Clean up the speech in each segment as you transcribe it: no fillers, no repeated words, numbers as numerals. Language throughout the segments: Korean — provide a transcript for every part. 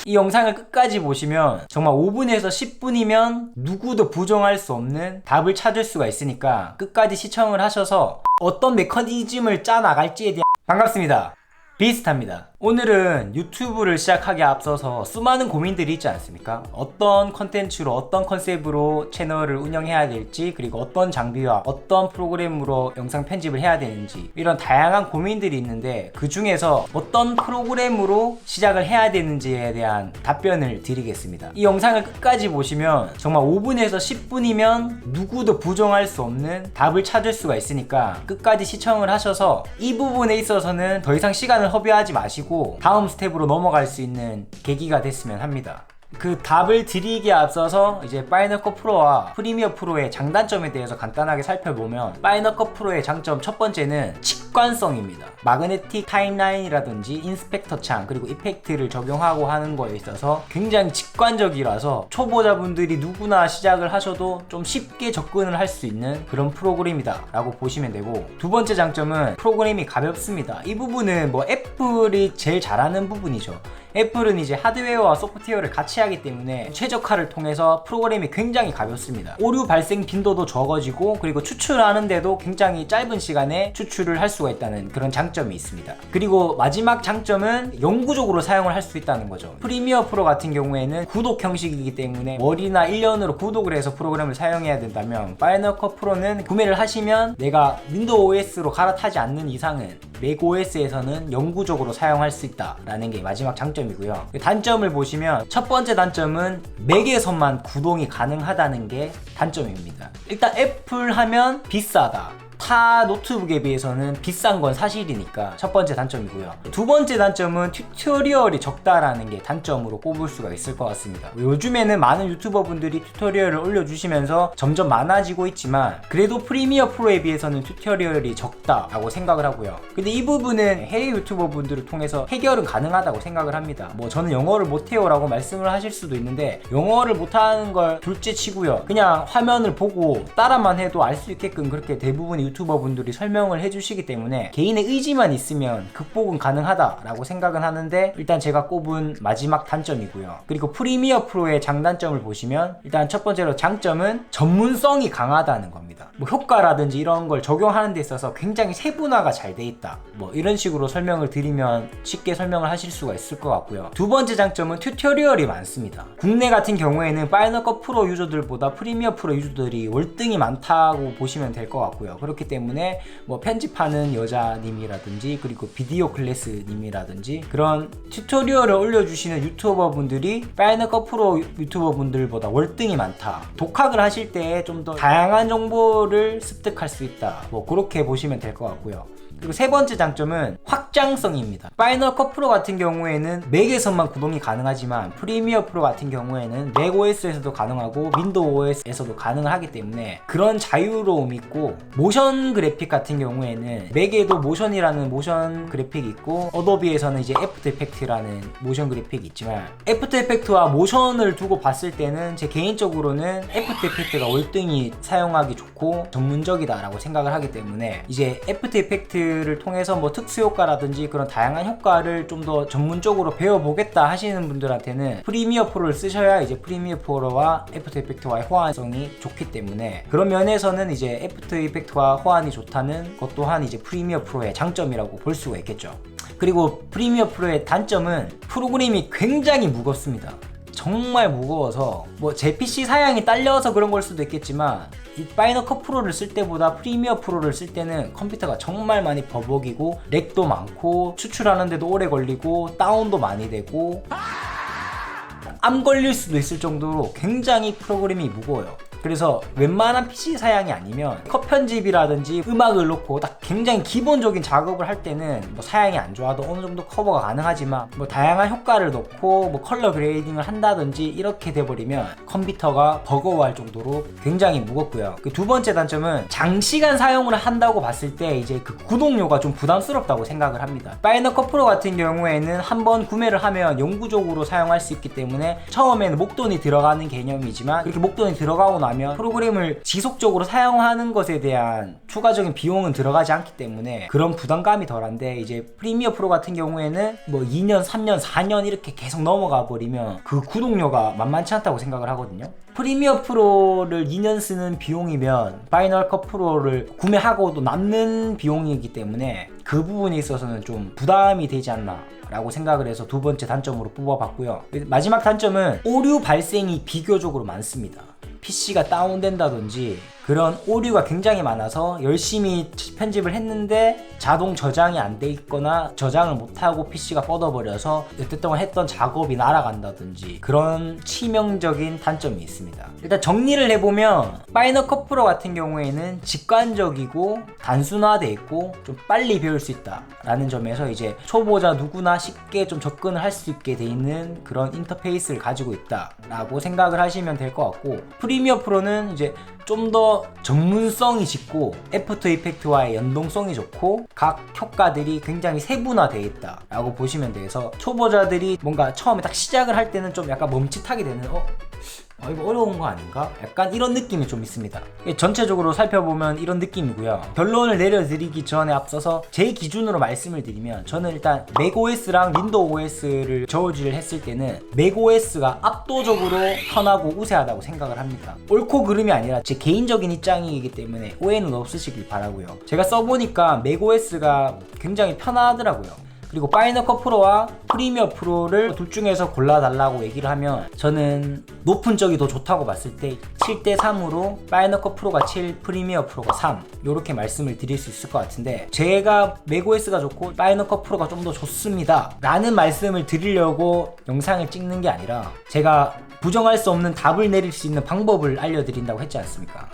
이 영상을 끝까지 보시면 정말 5분에서 10분이면 누구도 부정할 수 없는 답을 찾을 수가 있으니까 끝까지 시청을 하셔서 어떤 메커니즘을 짜 나갈지에 대한 반갑습니다. 비슷합니다. 오늘은 유튜브를 시작하기에 앞서서 수많은 고민들이 있지 않습니까? 어떤 컨텐츠로 어떤 컨셉으로 채널을 운영해야 될지, 그리고 어떤 장비와 어떤 프로그램으로 영상 편집을 해야 되는지, 이런 다양한 고민들이 있는데 그 중에서 어떤 프로그램으로 시작을 해야 되는지에 대한 답변을 드리겠습니다. 이 영상을 끝까지 보시면 정말 5분에서 10분이면 누구도 부정할 수 없는 답을 찾을 수가 있으니까 끝까지 시청을 하셔서 이 부분에 있어서는 더 이상 시간을 허비하지 마시고 다음 스텝으로 넘어갈 수 있는 계기가 됐으면 합니다. 그 답을 드리기에 앞서서 이제 파이널 컷 프로와 프리미어 프로의 장단점에 대해서 간단하게 살펴보면, 파이널 컷 프로의 장점 첫 번째는 직관성입니다. 마그네틱 타임라인이라든지 인스펙터 창, 그리고 이펙트를 적용하고 하는 거에 있어서 굉장히 직관적이라서 초보자분들이 누구나 시작을 하셔도 좀 쉽게 접근을 할 수 있는 그런 프로그램이다 라고 보시면 되고, 두 번째 장점은 프로그램이 가볍습니다. 이 부분은 뭐 애플이 제일 잘하는 부분이죠. 애플은 이제 하드웨어와 소프트웨어를 같이 하기 때문에 최적화를 통해서 프로그램이 굉장히 가볍습니다. 오류 발생 빈도도 적어지고, 그리고 추출하는데도 굉장히 짧은 시간에 추출을 할 수가 있다는 그런 장점이 있습니다. 그리고 마지막 장점은 영구적으로 사용을 할 수 있다는 거죠. 프리미어 프로 같은 경우에는 구독 형식이기 때문에 월이나 1년으로 구독을 해서 프로그램을 사용해야 된다면, 파이널 컷 프로는 구매를 하시면 내가 윈도우 OS로 갈아타지 않는 이상은 맥 OS에서는 영구적으로 사용할 수 있다라는 게 마지막 장점이고요. 단점을 보시면 첫 번째 단점은 맥에서만 구동이 가능하다는 게 단점입니다. 일단 애플 하면 비싸다. 타 노트북에 비해서는 비싼 건 사실이니까 첫 번째 단점이고요. 두 번째 단점은 튜토리얼이 적다라는 게 단점으로 꼽을 수가 있을 것 같습니다. 요즘에는 많은 유튜버 분들이 튜토리얼을 올려주시면서 점점 많아지고 있지만, 그래도 프리미어 프로에 비해서는 튜토리얼이 적다라고 생각을 하고요. 근데 이 부분은 해외 유튜버 분들을 통해서 해결은 가능하다고 생각을 합니다. 뭐 저는 영어를 못해요 라고 말씀을 하실 수도 있는데, 영어를 못하는 걸 둘째 치고요, 그냥 화면을 보고 따라만 해도 알 수 있게끔 그렇게 대부분의 유튜버 분들이 설명을 해주시기 때문에 개인의 의지만 있으면 극복은 가능하다라고 생각은 하는데, 일단 제가 꼽은 마지막 단점이고요. 그리고 프리미어 프로의 장단점을 보시면, 일단 첫 번째로 장점은 전문성이 강하다는 겁니다. 뭐 효과라든지 이런 걸 적용하는 데 있어서 굉장히 세분화가 잘 돼 있다, 뭐 이런 식으로 설명을 드리면 쉽게 설명을 하실 수가 있을 것 같고요. 두 번째 장점은 튜토리얼이 많습니다. 국내 같은 경우에는 파이널 컷 프로 유저들보다 프리미어 프로 유저들이 월등히 많다고 보시면 될 것 같고요. 그렇기 때문에 뭐 편집하는 여자님이라든지, 그리고 비디오 클래스님이라든지 그런 튜토리얼을 올려주시는 유튜버 분들이 파이널 컷 프로 유튜버 분들보다 월등히 많다. 독학을 하실 때 좀 더 다양한 정보를 습득할 수 있다, 뭐 그렇게 보시면 될 것 같고요. 그리고 세 번째 장점은 확장성입니다. 파이널 컷 프로 같은 경우에는 맥에서만 구동이 가능하지만, 프리미어 프로 같은 경우에는 맥 OS에서도 가능하고 윈도우 OS에서도 가능을 하기 때문에 그런 자유로움이 있고, 모션 그래픽 같은 경우에는 맥에도 모션이라는 모션 그래픽이 있고, 어도비에서는 이제 애프터 이펙트라는 모션 그래픽이 있지만, 애프터 이펙트와 모션을 두고 봤을 때는 제 개인적으로는 애프터 이펙트가 월등히 사용하기 좋고 전문적이다라고 생각을 하기 때문에, 이제 애프터 이펙트 를 통해서 뭐 특수 효과라든지 그런 다양한 효과를 좀 더 전문적으로 배워보겠다 하시는 분들한테는 프리미어 프로를 쓰셔야 이제 프리미어 프로와 애프터 이펙트와의 호환성이 좋기 때문에, 그런 면에서는 이제 애프터 이펙트와 호환이 좋다는 것 또한 이제 프리미어 프로의 장점이라고 볼 수가 있겠죠. 그리고 프리미어 프로의 단점은 프로그램이 굉장히 무겁습니다. 정말 무거워서, 뭐 제 PC 사양이 딸려서 그런 걸 수도 있겠지만, 이 파이널 컷 프로를 쓸 때보다 프리미어 프로를 쓸 때는 컴퓨터가 정말 많이 버벅이고, 렉도 많고, 추출하는데도 오래 걸리고, 다운도 많이 되고, 암 걸릴 수도 있을 정도로 굉장히 프로그램이 무거워요. 그래서 웬만한 PC 사양이 아니면 컷 편집이라든지 음악을 넣고 딱 굉장히 기본적인 작업을 할 때는 뭐 사양이 안 좋아도 어느 정도 커버가 가능하지만, 뭐 다양한 효과를 넣고 뭐 컬러 그레이딩을 한다든지 이렇게 돼버리면 컴퓨터가 버거워할 정도로 굉장히 무겁고요. 그 두 번째 단점은 장시간 사용을 한다고 봤을 때 이제 그 구독료가 좀 부담스럽다고 생각을 합니다. 파이널 컷 프로 같은 경우에는 한번 구매를 하면 영구적으로 사용할 수 있기 때문에 처음에는 목돈이 들어가는 개념이지만, 그렇게 목돈이 들어가고 나면 프로그램을 지속적으로 사용하는 것에 대한 추가적인 비용은 들어가지 않기 때문에 그런 부담감이 덜한데, 이제 프리미어 프로 같은 경우에는 뭐 2년, 3년, 4년 이렇게 계속 넘어가 버리면 그 구독료가 만만치 않다고 생각을 하거든요. 프리미어 프로를 2년 쓰는 비용이면 파이널 컷 프로를 구매하고도 남는 비용이기 때문에 그 부분에 있어서는 좀 부담이 되지 않나 라고 생각을 해서 두 번째 단점으로 뽑아봤고요. 마지막 단점은 오류 발생이 비교적으로 많습니다. PC가 다운된다든지 그런 오류가 굉장히 많아서 열심히 편집을 했는데 자동 저장이 안 돼 있거나 저장을 못하고 PC가 뻗어버려서 여태 동안 했던 작업이 날아간다든지 그런 치명적인 단점이 있습니다. 일단 정리를 해보면 파이널 컷 프로 같은 경우에는 직관적이고 단순화되어 있고 좀 빨리 배울 수 있다 라는 점에서 이제 초보자 누구나 쉽게 좀 접근을 할 수 있게 돼 있는 그런 인터페이스를 가지고 있다 라고 생각을 하시면 될 것 같고, 프리미어 프로는 이제 좀 더 전문성이 짙고 애프터 이펙트와의 연동성이 좋고 각 효과들이 굉장히 세분화되어 있다 라고 보시면 돼서 초보자들이 뭔가 처음에 딱 시작을 할 때는 좀 약간 멈칫하게 되는 이거 어려운 거 아닌가? 약간 이런 느낌이 좀 있습니다. 전체적으로 살펴보면 이런 느낌이고요. 결론을 내려드리기 전에 앞서서 제 기준으로 말씀을 드리면, 저는 일단 맥OS랑 윈도우 OS를 저울질을 했을 때는 맥OS가 압도적으로 편하고 우세하다고 생각을 합니다. 옳고 그름이 아니라 제 개인적인 입장이기 때문에 오해는 없으시길 바라고요. 제가 써보니까 맥OS가 굉장히 편하더라고요. 그리고 파이널 컷 프로와 프리미어 프로를 둘 중에서 골라달라고 얘기를 하면 저는 높은 쪽이 더 좋다고 봤을 때 7대3으로 파이널 컷 프로가 7, 프리미어 프로가 3 이렇게 말씀을 드릴 수 있을 것 같은데, 제가 맥OS가 좋고 파이널 컷 프로가 좀 더 좋습니다 라는 말씀을 드리려고 영상을 찍는 게 아니라, 제가 부정할 수 없는 답을 내릴 수 있는 방법을 알려드린다고 했지 않습니까?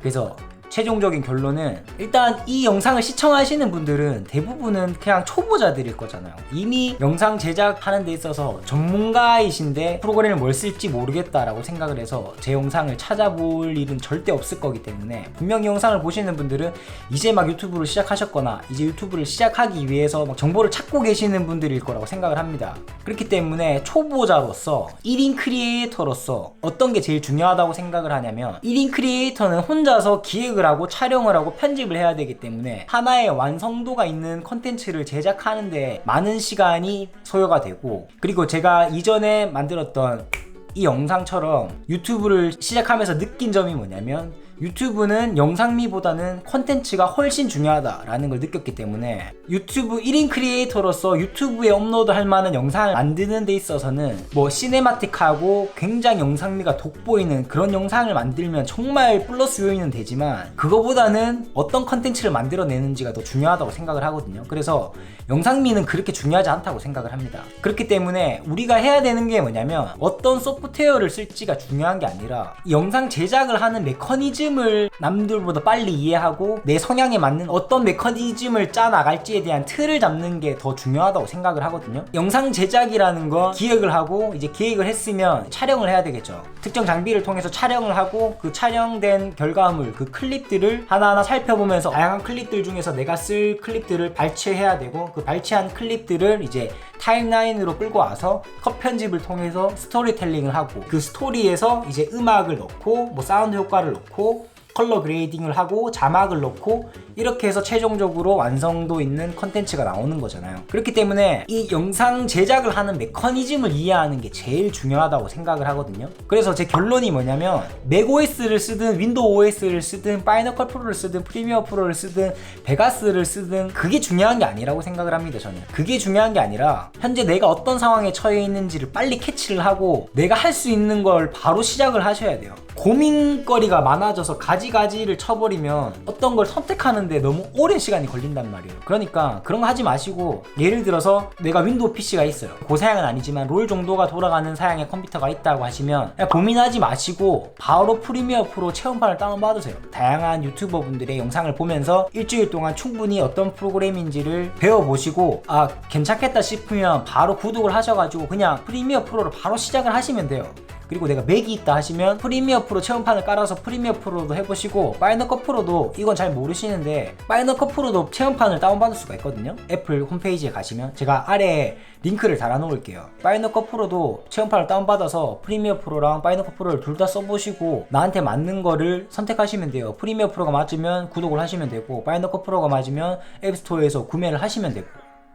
그래서 최종적인 결론은, 일단 이 영상을 시청하시는 분들은 대부분은 그냥 초보자들일 거잖아요. 이미 영상 제작하는 데 있어서 전문가이신데 프로그램을 뭘 쓸지 모르겠다라고 생각을 해서 제 영상을 찾아볼 일은 절대 없을 거기 때문에, 분명히 영상을 보시는 분들은 이제 막 유튜브를 시작하셨거나 이제 유튜브를 시작하기 위해서 막 정보를 찾고 계시는 분들일 거라고 생각을 합니다. 그렇기 때문에 초보자로서 1인 크리에이터로서 어떤 게 제일 중요하다고 생각을 하냐면, 1인 크리에이터는 혼자서 기획을 하고 촬영을 하고 편집을 해야 되기 때문에 하나의 완성도가 있는 컨텐츠를 제작하는데 많은 시간이 소요가 되고, 그리고 제가 이전에 만들었던 이 영상처럼 유튜브를 시작하면서 느낀 점이 뭐냐면, 유튜브는 영상미보다는 컨텐츠가 훨씬 중요하다라는 걸 느꼈기 때문에 유튜브 1인 크리에이터로서 유튜브에 업로드할 만한 영상을 만드는 데 있어서는 뭐 시네마틱하고 굉장히 영상미가 돋보이는 그런 영상을 만들면 정말 플러스 요인은 되지만, 그거보다는 어떤 컨텐츠를 만들어내는지가 더 중요하다고 생각을 하거든요. 그래서 영상미는 그렇게 중요하지 않다고 생각을 합니다. 그렇기 때문에 우리가 해야 되는 게 뭐냐면, 어떤 소프트웨어를 쓸지가 중요한 게 아니라 이 영상 제작을 하는 메커니즘을 남들보다 빨리 이해하고 내 성향에 맞는 어떤 메커니즘을 짜 나갈지에 대한 틀을 잡는 게 더 중요하다고 생각을 하거든요. 영상 제작이라는 거 기획을 하고 이제 기획을 했으면 촬영을 해야 되겠죠. 특정 장비를 통해서 촬영을 하고 그 촬영된 결과물, 그 클립들을 하나하나 살펴보면서 다양한 클립들 중에서 내가 쓸 클립들을 발췌해야 되고, 그 발췌한 클립들을 이제 타임라인으로 끌고 와서 컷 편집을 통해서 스토리텔링을 하고, 그 스토리에서 이제 음악을 넣고 뭐 사운드 효과를 넣고 컬러 그레이딩을 하고 자막을 넣고 이렇게 해서 최종적으로 완성도 있는 컨텐츠가 나오는 거잖아요. 그렇기 때문에 이 영상 제작을 하는 메커니즘을 이해하는 게 제일 중요하다고 생각을 하거든요. 그래서 제 결론이 뭐냐면, 맥OS를 쓰든 윈도우 OS를 쓰든 파이널 컷 프로를 쓰든 프리미어 프로를 쓰든 베가스를 쓰든 그게 중요한 게 아니라고 생각을 합니다. 저는 그게 중요한 게 아니라 현재 내가 어떤 상황에 처해 있는지를 빨리 캐치를 하고 내가 할 수 있는 걸 바로 시작을 하셔야 돼요. 고민거리가 많아져서 가지가지를 쳐버리면 어떤 걸 선택하는데 너무 오랜 시간이 걸린단 말이에요. 그러니까 그런 거 하지 마시고, 예를 들어서 내가 윈도우 PC가 있어요. 고사양은 아니지만 롤 정도가 돌아가는 사양의 컴퓨터가 있다고 하시면 그냥 고민하지 마시고 바로 프리미어 프로 체험판을 다운받으세요. 다양한 유튜버 분들의 영상을 보면서 일주일 동안 충분히 어떤 프로그램인지를 배워보시고, 괜찮겠다 싶으면 바로 구독을 하셔가지고 그냥 프리미어 프로를 바로 시작을 하시면 돼요. 그리고 내가 맥이 있다 하시면 프리미어 프로 체험판을 깔아서 프리미어 프로도 해보시고, 파이널 컷 프로도 이건 잘 모르시는데 파이널 컷 프로도 체험판을 다운받을 수가 있거든요. 애플 홈페이지에 가시면 제가 아래에 링크를 달아 놓을게요. 파이널 컷 프로도 체험판을 다운받아서 프리미어 프로랑 파이널 컷 프로를 둘 다 써보시고 나한테 맞는 거를 선택하시면 돼요. 프리미어 프로가 맞으면 구독을 하시면 되고, 파이널 컷 프로가 맞으면 앱스토어에서 구매를 하시면 되고,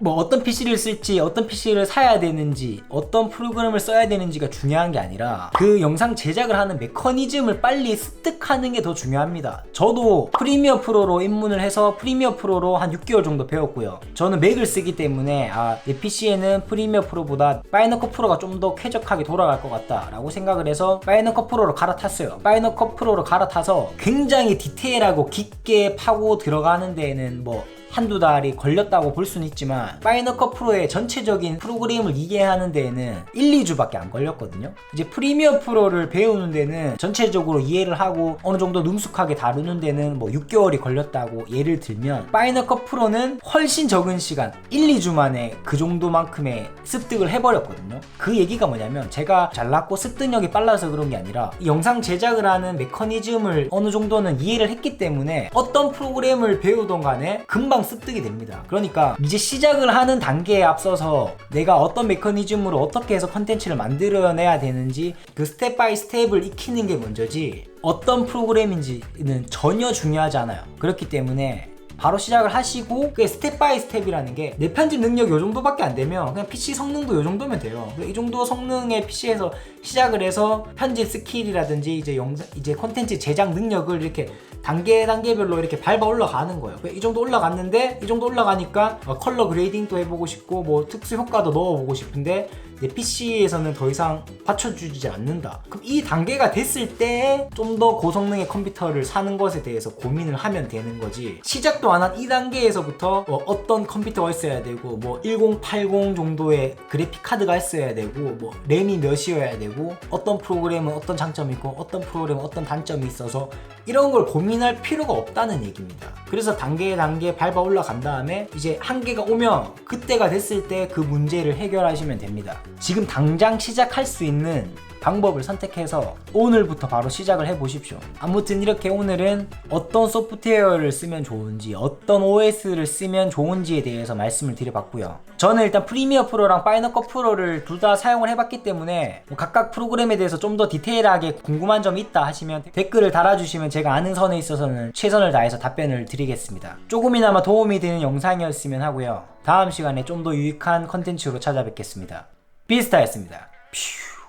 뭐 어떤 PC를 쓸지, 어떤 PC를 사야 되는지, 어떤 프로그램을 써야 되는지가 중요한 게 아니라 그 영상 제작을 하는 메커니즘을 빨리 습득하는 게 더 중요합니다. 저도 프리미어 프로로 입문을 해서 프리미어 프로로 한 6개월 정도 배웠고요. 저는 맥을 쓰기 때문에 내 PC에는 프리미어 프로보다 파이널 컷 프로가 좀 더 쾌적하게 돌아갈 것 같다 라고 생각을 해서 파이널 컷 프로로 갈아탔어요. 파이널 컷 프로로 갈아타서 굉장히 디테일하고 깊게 파고 들어가는 데에는 뭐 한두 달이 걸렸다고 볼 수는 있지만, 파이널 컷 프로의 전체적인 프로그램을 이해하는 데에는 1, 2주밖에 안 걸렸거든요. 이제 프리미어 프로를 배우는 데는 전체적으로 이해를 하고 어느 정도 능숙하게 다루는 데는 뭐 6개월이 걸렸다고 예를 들면, 파이널 컷 프로는 훨씬 적은 시간 1, 2주 만에 그 정도만큼의 습득을 해버렸거든요. 그 얘기가 뭐냐면, 제가 잘났고 습득력이 빨라서 그런 게 아니라 이 영상 제작을 하는 메커니즘을 어느 정도는 이해를 했기 때문에 어떤 프로그램을 배우던 간에 금방 습득이 됩니다. 그러니까 이제 시작을 하는 단계에 앞서서 내가 어떤 메커니즘으로 어떻게 해서 컨텐츠를 만들어내야 되는지 그 스텝 바이 스텝을 익히는 게 먼저지, 어떤 프로그램인지는 전혀 중요하지 않아요. 그렇기 때문에 바로 시작을 하시고, 그 스텝 바이 스텝이라는 게 내 편집 능력이 요 정도밖에 안 되면 그냥 PC 성능도 요 정도면 돼요. 이 정도 성능의 PC에서 시작을 해서 편집 스킬이라든지 이제 콘텐츠 제작 능력을 이렇게 단계별로 이렇게 밟아 올라가는 거예요. 이 정도 올라갔는데, 이 정도 올라가니까 컬러 그레이딩도 해보고 싶고 뭐 특수 효과도 넣어보고 싶은데 내 PC에서는 더 이상 받쳐주지 않는다. 그럼 이 단계가 됐을 때 좀 더 고성능의 컴퓨터를 사는 것에 대해서 고민을 하면 되는 거지, 시작도 안 한 이 단계에서부터 어떤 컴퓨터가 있어야 되고 뭐 1080 정도의 그래픽 카드가 있어야 되고 뭐 램이 몇이어야 되고 어떤 프로그램은 어떤 장점이 있고 어떤 프로그램은 어떤 단점이 있어서 이런 걸 고민할 필요가 없다는 얘기입니다. 그래서 단계 밟아 올라간 다음에 이제 한계가 오면 그때가 됐을 때 그 문제를 해결하시면 됩니다. 지금 당장 시작할 수 있는 방법을 선택해서 오늘부터 바로 시작을 해보십시오. 아무튼 이렇게 오늘은 어떤 소프트웨어를 쓰면 좋은지, 어떤 OS를 쓰면 좋은지에 대해서 말씀을 드려봤고요. 저는 일단 프리미어 프로랑 파이널 컷 프로를 둘 다 사용을 해봤기 때문에 각각 프로그램에 대해서 좀 더 디테일하게 궁금한 점이 있다 하시면 댓글을 달아주시면 제가 아는 선에 있어서는 최선을 다해서 답변을 드리겠습니다. 조금이나마 도움이 되는 영상이었으면 하고요. 다음 시간에 좀 더 유익한 컨텐츠로 찾아뵙겠습니다. 비스타였습니다. 퓨.